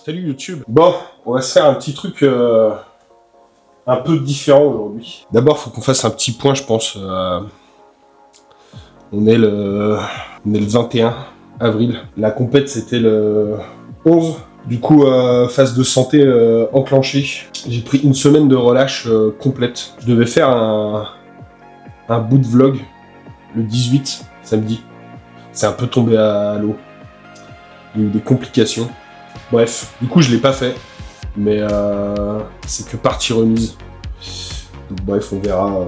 Salut YouTube. Bon, on va se faire un petit truc un peu différent aujourd'hui. D'abord, faut qu'on fasse un petit point, je pense. On est le 21 avril. La compète, c'était le 11. Du coup, phase de santé enclenchée. J'ai pris une semaine de relâche complète. Je devais faire un bout de vlog le 18, samedi. C'est un peu tombé à l'eau. Il y a eu des complications. Bref, du coup, je l'ai pas fait. Mais c'est que partie remise. Donc bref, on verra.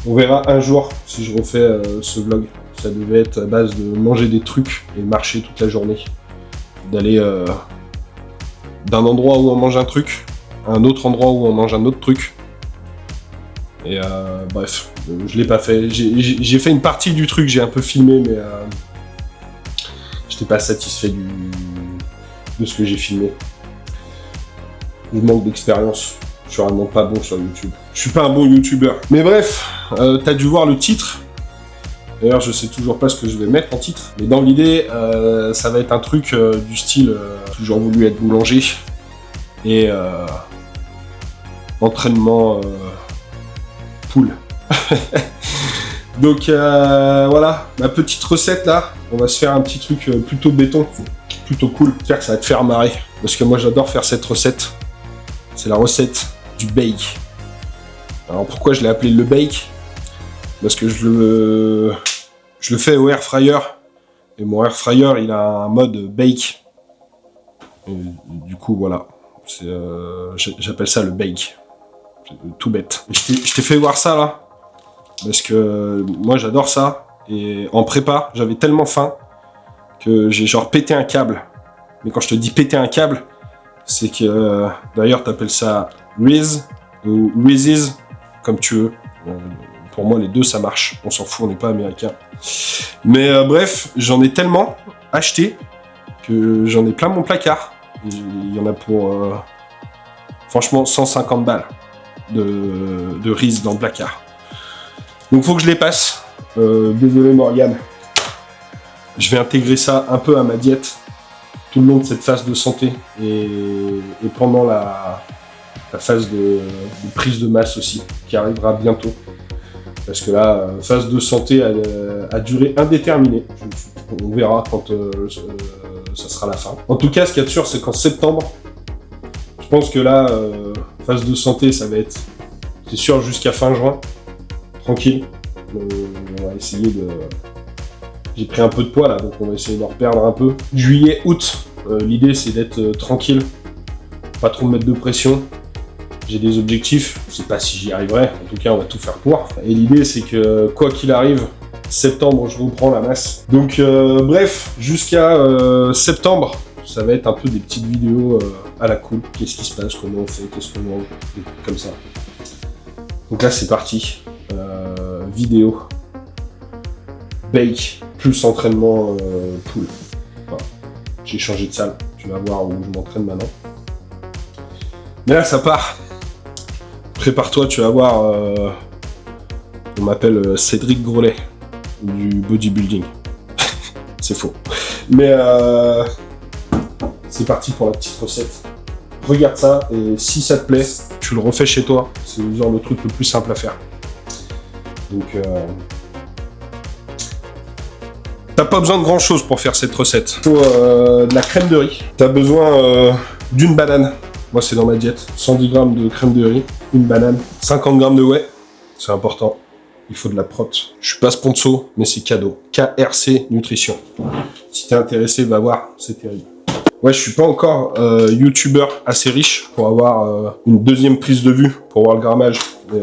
On verra un jour si je refais ce vlog. Ça devait être à base de manger des trucs et marcher toute la journée. D'aller d'un endroit où on mange un truc à un autre endroit où on mange un autre truc. Et bref, je l'ai pas fait. J'ai fait une partie du truc, j'ai un peu filmé, mais j'étais pas satisfait de ce que j'ai filmé. Je manque d'expérience. Je suis vraiment pas bon sur YouTube. Je suis pas un bon YouTuber. Mais bref, t'as dû voir le titre. D'ailleurs, je sais toujours pas ce que je vais mettre en titre. Mais dans l'idée, ça va être un truc du style toujours voulu être boulanger. Et entraînement poule. Donc voilà, ma petite recette là. On va se faire un petit truc plutôt béton. Plutôt cool. J'espère que ça va te faire marrer. Parce que moi, j'adore faire cette recette. C'est la recette du bake. Alors pourquoi je l'ai appelé le bake? Parce que je le fais au air fryer. Et mon air fryer, il a un mode bake. Et du coup, voilà. J'appelle ça le bake. C'est tout bête. Je t'ai fait voir ça, là. Parce que moi, j'adore ça. Et en prépa, j'avais tellement faim que j'ai genre pété un câble. Mais quand je te dis péter un câble, c'est que... d'ailleurs, t'appelles ça Riz ou Rizes, comme tu veux. Pour moi, les deux, ça marche. On s'en fout, on n'est pas américain. Mais bref, j'en ai tellement acheté que j'en ai plein mon placard. Il y en a pour, franchement, 150 balles de Riz dans le placard. Donc, faut que je les passe. Désolé, Morgane. Je vais intégrer ça un peu à ma diète tout le long de cette phase de santé et pendant la phase de prise de masse aussi, qui arrivera bientôt. Parce que là, phase de santé à durée indéterminée. On verra quand ça sera la fin. En tout cas, ce qu'il y a de sûr, c'est qu'en septembre, je pense que là, phase de santé, ça va être, c'est sûr, jusqu'à fin juin. Tranquille. On va essayer de... J'ai pris un peu de poids là, donc on va essayer d'en reperdre un peu. Juillet, août, l'idée c'est d'être tranquille, pas trop me mettre de pression. J'ai des objectifs, je sais pas si j'y arriverai, en tout cas on va tout faire pour. Et l'idée c'est que quoi qu'il arrive, septembre je reprends la masse. Donc bref, jusqu'à septembre, ça va être un peu des petites vidéos à la cool. Qu'est-ce qui se passe, comment on fait, qu'est-ce qu'on mange, des trucs comme ça. Donc là c'est parti, vidéo, bake, plus entraînement pool. Voilà. J'ai changé de salle, tu vas voir où je m'entraîne maintenant. Mais là ça part. Prépare-toi, tu vas voir, on m'appelle Cédric Grolet, du bodybuilding. C'est faux. Mais c'est parti pour la petite recette. Regarde ça, et si ça te plaît, tu le refais chez toi. C'est le genre de truc le plus simple à faire. Donc, t'as pas besoin de grand chose pour faire cette recette. Il faut de la crème de riz. T'as besoin d'une banane. Moi, c'est dans ma diète. 110 g de crème de riz, une banane, 50 g de whey. C'est important. Il faut de la prot. Je suis pas sponsor, mais c'est cadeau. KRC Nutrition. Si t'es intéressé, va voir. C'est terrible. Ouais, je suis pas encore youtubeur assez riche pour avoir une deuxième prise de vue, pour voir le grammage. Mais,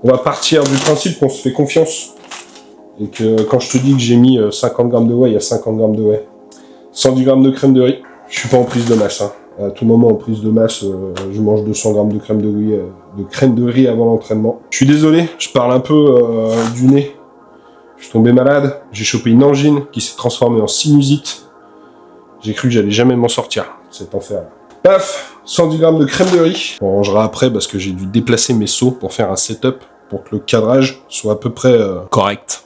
on va partir du principe qu'on se fait confiance. Et que quand je te dis que j'ai mis 50 g de whey, il y a 50 g de whey. 110 g de crème de riz. Je suis pas en prise de masse, hein. À tout moment en prise de masse, je mange 200 g de crème de riz avant l'entraînement. Je suis désolé, je parle un peu du nez. Je suis tombé malade, j'ai chopé une angine qui s'est transformée en sinusite. J'ai cru que j'allais jamais m'en sortir, cet enfer. Paf, 110 g de crème de riz. On rangera après parce que j'ai dû déplacer mes seaux pour faire un setup pour que le cadrage soit à peu près correct.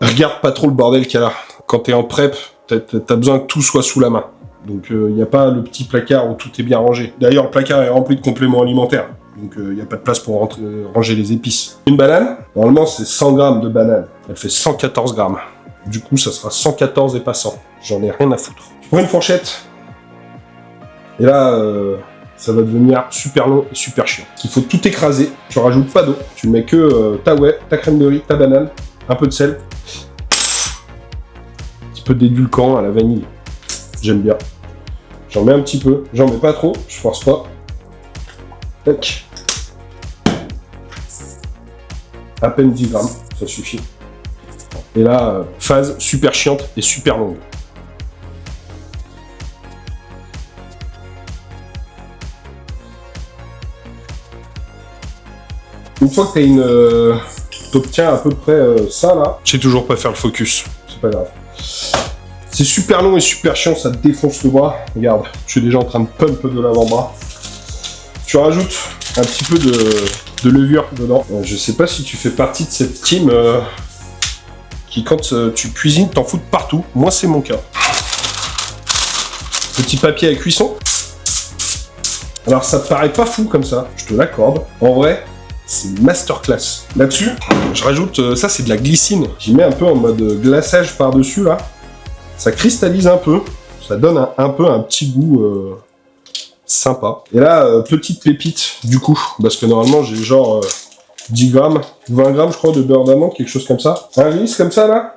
Regarde pas trop le bordel qu'il y a là. Quand t'es en prep, t'as besoin que tout soit sous la main. Donc il n'y a pas le petit placard où tout est bien rangé. D'ailleurs, le placard est rempli de compléments alimentaires. Donc il n'y a pas de place pour ranger les épices. Une banane, normalement c'est 100 grammes de banane. Elle fait 114 grammes. Du coup, ça sera 114 et pas 100. J'en ai rien à foutre. Tu prends une fourchette. Et là, ça va devenir super long et super chiant. Il faut tout écraser. Tu rajoutes pas d'eau. Tu mets que ta whey, ta crème de riz, ta banane, un peu de sel. Un petit peu d'édulcorant à la vanille. J'aime bien. J'en mets un petit peu. J'en mets pas trop. Je force pas. Tac. À peine 10 grammes. Ça suffit. Et là, phase super chiante et super longue. Une fois que t'obtiens à peu près ça là, je sais toujours pas faire le focus, c'est pas grave. C'est super long et super chiant, ça te défonce le bras. Regarde, je suis déjà en train de pump de l'avant-bras. Tu rajoutes un petit peu de levure dedans. Je sais pas si tu fais partie de cette team qui, quand tu cuisines, t'en fous de partout. Moi, c'est mon cas. Petit papier à cuisson. Alors, ça te paraît pas fou comme ça, je te l'accorde. En vrai, c'est une masterclass. Là-dessus, je rajoute, ça c'est de la glycine. J'y mets un peu en mode glaçage par-dessus, là. Ça cristallise un peu. Ça donne un peu un petit goût sympa. Et là, petite pépite, du coup. Parce que normalement, j'ai genre 10 grammes, 20 grammes, je crois, de beurre d'amande, quelque chose comme ça. Un glisse comme ça, là.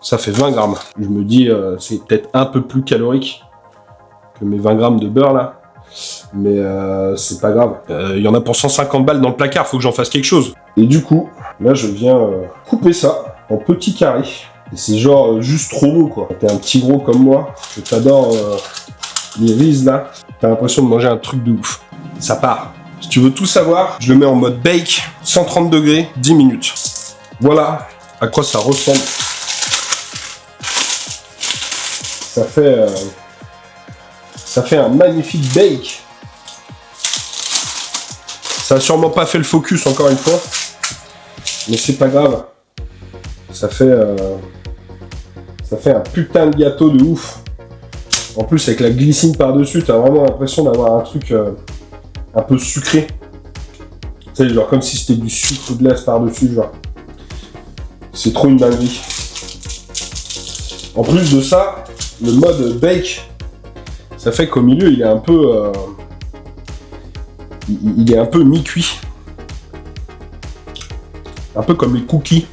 Ça fait 20 grammes. Je me dis, c'est peut-être un peu plus calorique que mes 20 grammes de beurre, là. Mais c'est pas grave. Il y en a pour 150 balles dans le placard, faut que j'en fasse quelque chose. Et du coup, là je viens couper ça en petits carrés. Et c'est genre juste trop beau quoi. T'es un petit gros comme moi, que t'adores les riz là, t'as l'impression de manger un truc de ouf. Ça part. Si tu veux tout savoir, je le mets en mode bake, 130 degrés, 10 minutes. Voilà à quoi ça ressemble. Ça fait un magnifique bake. Ça a sûrement pas fait le focus encore une fois. Mais c'est pas grave. Ça fait un putain de gâteau de ouf. En plus avec la glycine par-dessus, t'as vraiment l'impression d'avoir un truc un peu sucré. Tu sais, genre comme si c'était du sucre glace par-dessus, genre. C'est trop une dinguerie. En plus de ça, le mode bake, ça fait qu'au milieu, il est un peu... il est un peu mi-cuit. Un peu comme les cookies.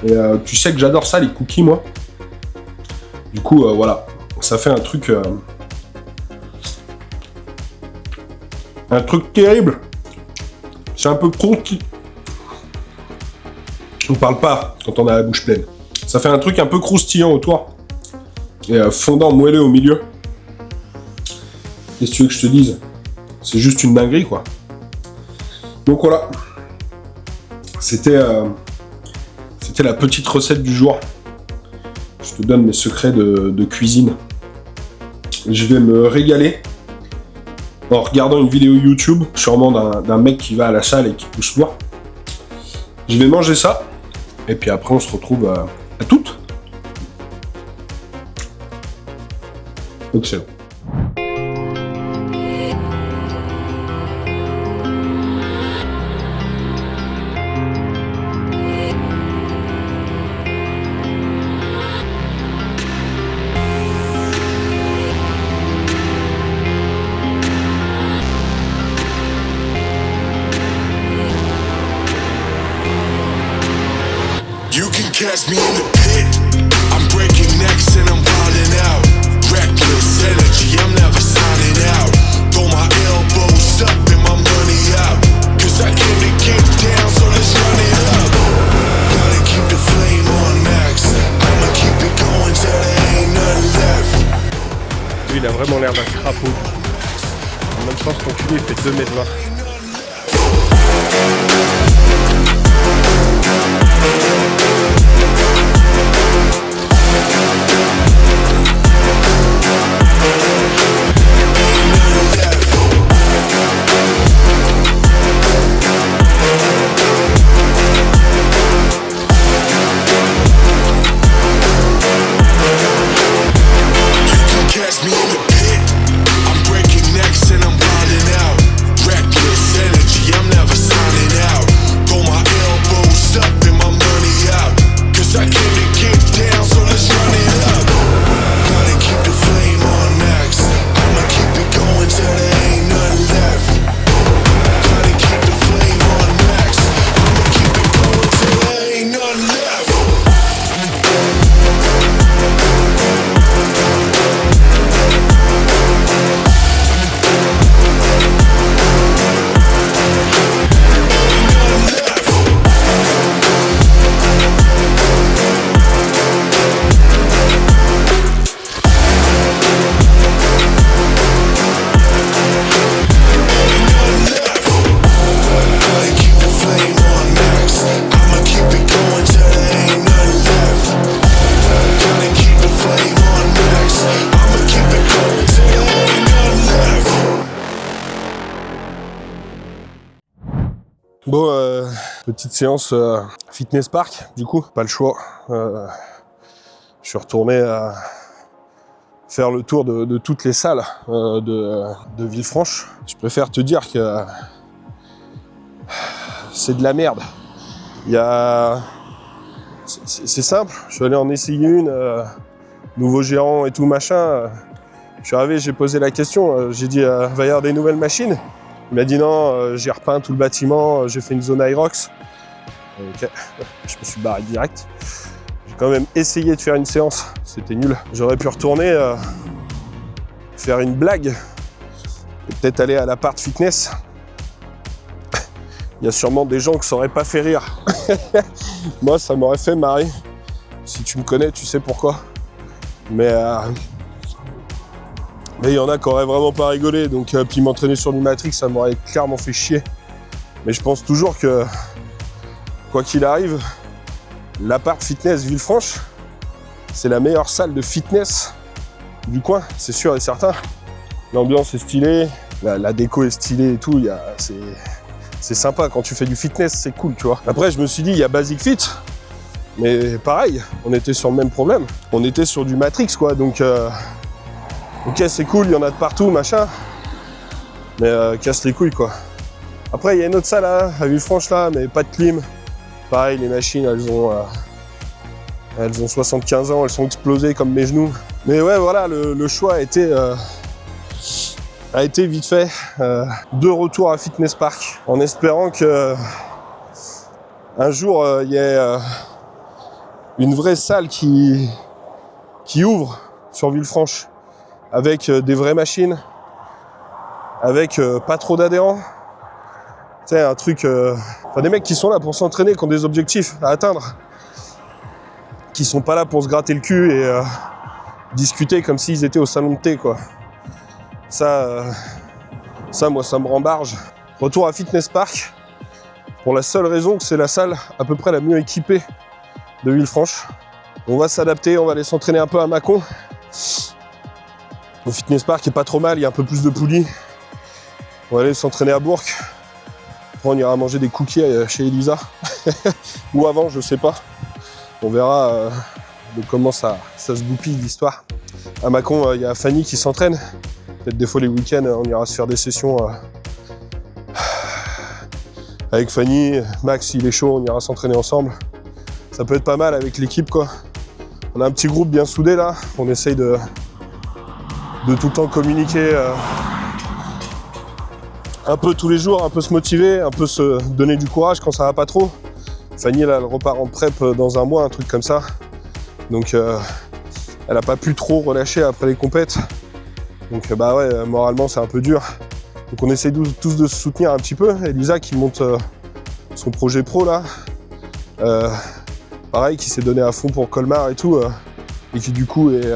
Et tu sais que j'adore ça, les cookies, moi. Du coup, voilà. Ça fait un truc... un truc terrible. C'est un peu croquis. On parle pas quand on a la bouche pleine. Ça fait un truc un peu croustillant autour. Et fondant, moelleux au milieu. Qu'est-ce que tu veux que je te dise? C'est juste une dinguerie, quoi. Donc voilà. C'était la petite recette du jour. Je te donne mes secrets de cuisine. Je vais me régaler en regardant une vidéo YouTube, sûrement d'un mec qui va à la salle et qui pousse loin. Je vais manger ça. Et puis après, on se retrouve à toutes. Excellent. Catch me in the pit. I'm breaking necks and I'm wilding out. Reckless energy, I'm never signing out. Throw my elbows up and my money out. Cause I came to get down, so let's run it up. Gotta keep the flame on max. I'ma keep it going till there ain't nothing left. Lui, il a vraiment l'air d'un crapaud. En même temps, cet enculé, il fait 2,20 m. Bon, petite séance fitness park, du coup, pas le choix. Je suis retourné à faire le tour de toutes les salles de Villefranche. Je préfère te dire que c'est de la merde. C'est simple, je suis allé en essayer une, nouveau gérant et tout machin. Je suis arrivé, j'ai posé la question, j'ai dit va y avoir des nouvelles machines. Il m'a dit non, j'ai repeint tout le bâtiment, j'ai fait une zone Aerox. Ok, je me suis barré direct. J'ai quand même essayé de faire une séance, c'était nul. J'aurais pu retourner faire une blague et peut-être aller à l'appart fitness. Il y a sûrement des gens que ça aurait pas fait rire. Moi, ça m'aurait fait marrer. Si tu me connais, tu sais pourquoi. Mais il y en a qui auraient vraiment pas rigolé. Donc, puis m'entraîner sur du Matrix, ça m'aurait clairement fait chier. Mais je pense toujours que, quoi qu'il arrive, l'appart fitness Villefranche, c'est la meilleure salle de fitness du coin, c'est sûr et certain. L'ambiance est stylée, la déco est stylée et tout. C'est sympa, quand tu fais du fitness, c'est cool, tu vois. Après, je me suis dit, il y a Basic Fit, mais pareil, on était sur le même problème. On était sur du Matrix, quoi, donc ok, c'est cool, il y en a de partout, machin, mais casse les couilles, quoi. Après, il y a une autre salle là, à Villefranche, là, mais pas de clim. Pareil, les machines, elles ont 75 ans, elles sont explosées comme mes genoux. Mais ouais, voilà, le choix a été vite fait de retour à Fitness Park, en espérant que un jour il y ait une vraie salle qui ouvre sur Villefranche avec des vraies machines, avec pas trop d'adhérents. Tu sais, un truc, des mecs qui sont là pour s'entraîner, qui ont des objectifs à atteindre, qui sont pas là pour se gratter le cul et discuter comme s'ils étaient au salon de thé, quoi. Ça, moi, ça me rembarge. Retour à Fitness Park, pour la seule raison que c'est la salle à peu près la mieux équipée de Villefranche. On va s'adapter, on va aller s'entraîner un peu à Mâcon. Le Fitness Park est pas trop mal, il y a un peu plus de poulies. On va aller s'entraîner à Bourg. Après, on ira manger des cookies chez Elisa. Ou avant, je sais pas. On verra de comment ça se goupille l'histoire. À Mâcon, il y a Fanny qui s'entraîne. Peut-être des fois les week-ends, on ira se faire des sessions avec Fanny. Max, il est chaud, on ira s'entraîner ensemble. Ça peut être pas mal avec l'équipe, quoi. On a un petit groupe bien soudé là. On essaye de tout le temps communiquer un peu tous les jours, un peu se motiver, un peu se donner du courage quand ça va pas trop. Fanny, là, elle repart en prep dans un mois, un truc comme ça. Donc, elle a pas pu trop relâcher après les compètes. Donc, bah ouais, moralement, c'est un peu dur. Donc, on essaie tous de se soutenir un petit peu. Elisa qui monte son projet pro, là. Pareil, qui s'est donné à fond pour Colmar et tout. Et qui, du coup, est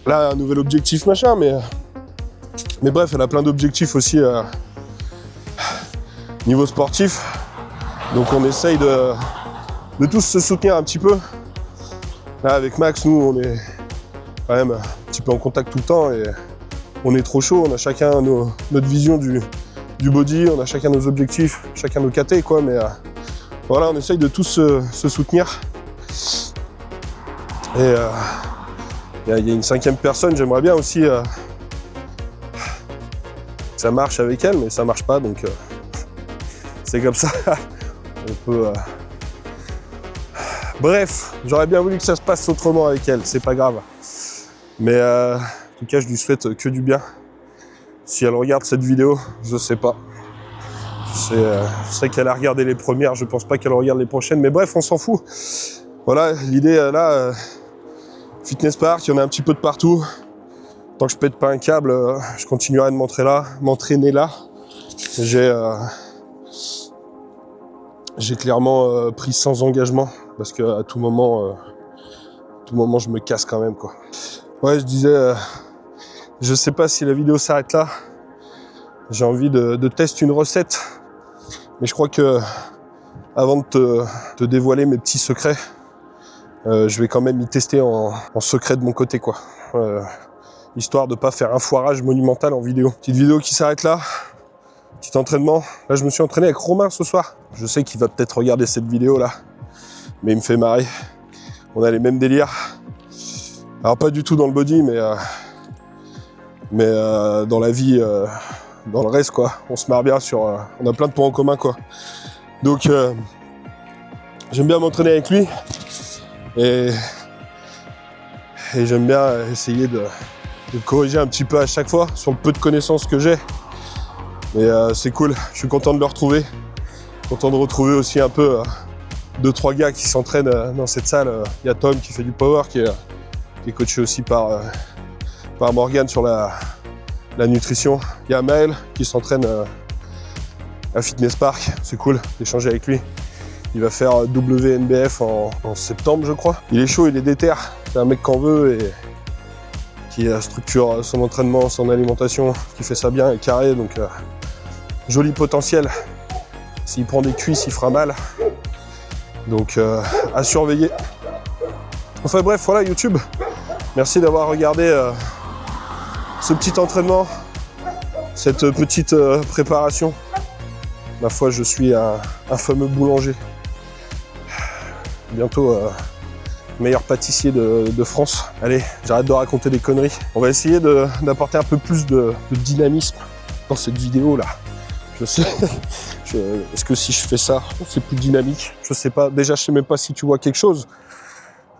là, un nouvel objectif, machin. Mais bref, elle a plein d'objectifs aussi niveau sportif. Donc on essaye de tous se soutenir un petit peu. Là avec Max, nous on est quand même un petit peu en contact tout le temps et on est trop chaud. On a chacun notre vision du body, on a chacun nos objectifs, chacun nos KT, quoi. Mais voilà, on essaye de tous se soutenir. Et il y a une cinquième personne, j'aimerais bien aussi ça marche avec elle, mais ça marche pas, donc c'est comme ça. On peut. Bref, j'aurais bien voulu que ça se passe autrement avec elle, c'est pas grave. Mais en tout cas, je lui souhaite que du bien. Si elle regarde cette vidéo, je sais pas. Je sais qu'elle a regardé les premières, je pense pas qu'elle regarde les prochaines, mais bref, on s'en fout. Voilà, l'idée là, Fitness Park, il y en a un petit peu de partout. Tant que je pète pas un câble, je continuerai de m'entraîner là. J'ai clairement pris sans engagement parce que à tout moment, je me casse quand même, quoi. Ouais, je disais, je sais pas si la vidéo s'arrête là. J'ai envie de tester une recette, mais je crois que avant de te dévoiler mes petits secrets, je vais quand même y tester en secret de mon côté, quoi. Histoire de pas faire un foirage monumental en vidéo. Petite vidéo qui s'arrête là. Petit entraînement. Là, je me suis entraîné avec Romain ce soir. Je sais qu'il va peut-être regarder cette vidéo là, mais il me fait marrer. On a les mêmes délires. Alors pas du tout dans le body, mais dans la vie, dans le reste quoi. On se marre bien sur. On a plein de points en commun quoi. Donc j'aime bien m'entraîner avec lui et j'aime bien essayer de corriger un petit peu à chaque fois sur le peu de connaissances que j'ai. Mais c'est cool, je suis content de le retrouver. Content de retrouver aussi un peu 2-3 gars qui s'entraînent dans cette salle. Il y a Tom qui fait du power, qui est coaché aussi par Morgane sur la nutrition. Il y a Maël qui s'entraîne à Fitness Park, c'est cool d'échanger avec lui. Il va faire WNBF en septembre je crois. Il est chaud, il est déter, c'est un mec qu'on veut et qui structure son entraînement, son alimentation, qui fait ça bien et carré, donc joli potentiel. S'il prend des cuisses, il fera mal. Donc à surveiller. Enfin bref, voilà YouTube. Merci d'avoir regardé ce petit entraînement, cette petite préparation. Ma foi, je suis un fameux boulanger. Bientôt meilleur pâtissier de France. Allez, j'arrête de raconter des conneries. On va essayer d'apporter un peu plus de dynamisme dans cette vidéo là. Je sais. Est-ce que si je fais ça, c'est plus dynamique? Je sais pas. Déjà, je sais même pas si tu vois quelque chose.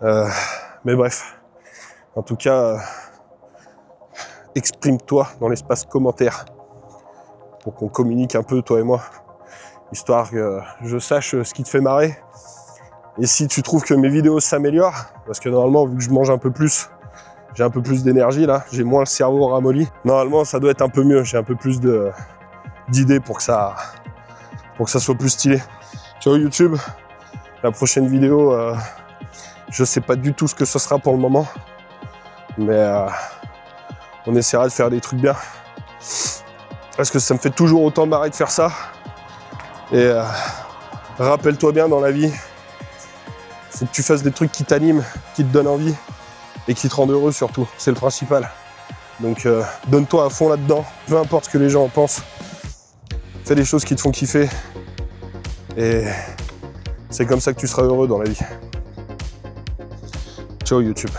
Mais bref. En tout cas, exprime-toi dans l'espace commentaire pour qu'on communique un peu, toi et moi, histoire que je sache ce qui te fait marrer. Et si tu trouves que mes vidéos s'améliorent, parce que normalement, vu que je mange un peu plus, j'ai un peu plus d'énergie là, j'ai moins le cerveau ramolli. Normalement, ça doit être un peu mieux. J'ai un peu plus d'idées pour que ça soit plus stylé. Ciao YouTube. La prochaine vidéo, je sais pas du tout ce que ce sera pour le moment, mais on essaiera de faire des trucs bien. Parce que ça me fait toujours autant marrer de faire ça. Et rappelle-toi bien dans la vie, faut que tu fasses des trucs qui t'animent, qui te donnent envie et qui te rendent heureux surtout. C'est le principal. Donc donne-toi à fond là-dedans, peu importe ce que les gens en pensent. Fais des choses qui te font kiffer. Et c'est comme ça que tu seras heureux dans la vie. Ciao YouTube.